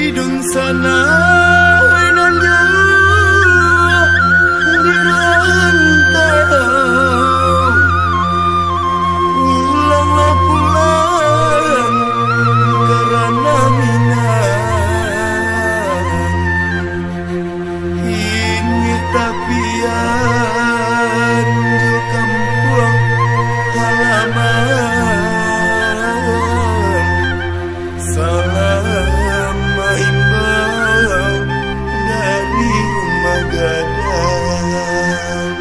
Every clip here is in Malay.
hidung sana nan jauh di rantau, pulanglah pulang karena minang ini tapian di kampung halaman. Salam imbau dari rumah gadang.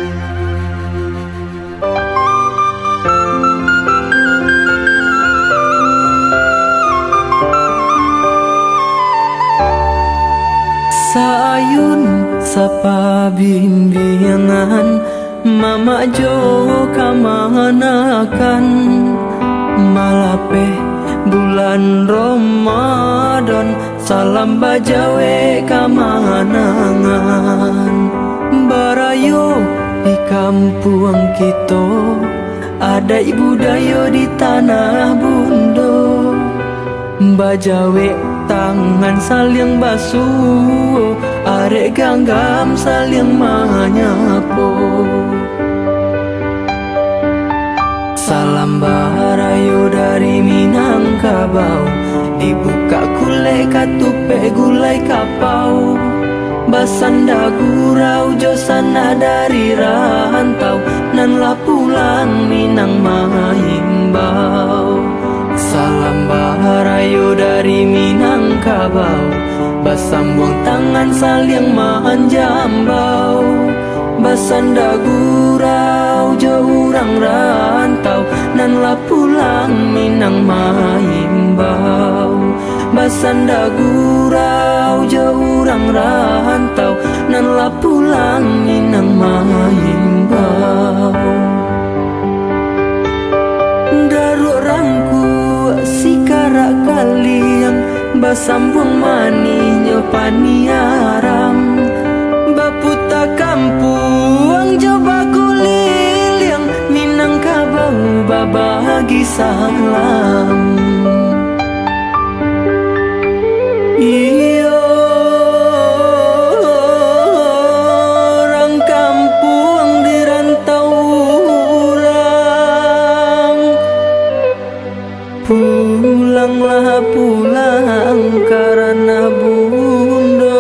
Sayun sapa bimbingan mama jo kamanakan malape bulan Ramadan salam bajawe kamanangan barayo di kampung kita ada ibu dayo di tanah bundo bajawe tangan saling basuh arek ganggam saling manyapo salam barayo dari Minangkabau dibuka kule katupe gulai kapau basanda gurau josana dari rantau nan lah pulang Minang mahimbau salam barayo dari Minangkabau basambung tangan saling manjambau basanda gurau jauh urang rantau nan lah pulang Minang mahimbau basanda gurau jauh urang rantau nan lah pulang Minang mahimbau daru rangku sikara kaliang basambung maninyo paniaram baputa kampung coba kuliliang Minangkabau babagi salam iyo orang kampung di rantau urang pulanglah pulang karena bundo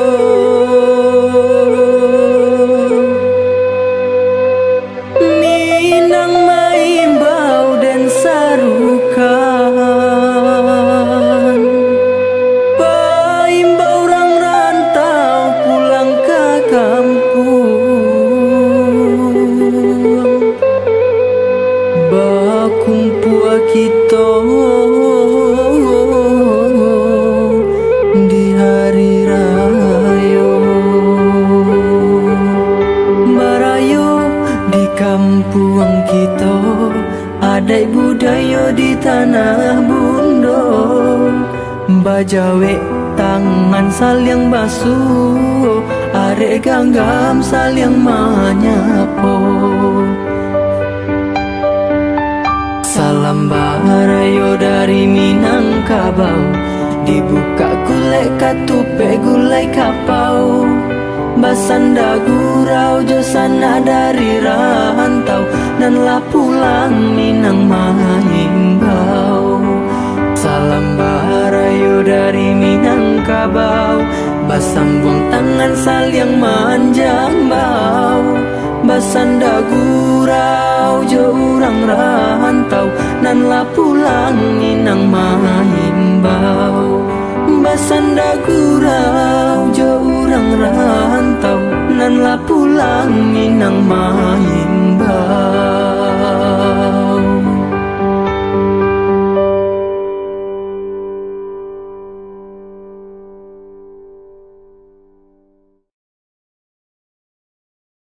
Minang maimbau dan sarukan paimbau orang rantau pulang ke kampung bakumpul kita di hari raya barayo di kampung kita ada budaya di tanah bundo bajawe tangan saling basuh arek ganggam saling manyapo salam barayo dari Minangkabau dibuka kule katupe gulai kapau basanda gurau josana dari rantau dan lah pulang Minang mahimbau salam barayo dari Minangkabau basambung tangan saling manjambau basanda gurau jauh urang rantau nan lah pulang Minang mahimbau basanda gurau jauh urang rantau nan lah pulang Minang mahimbau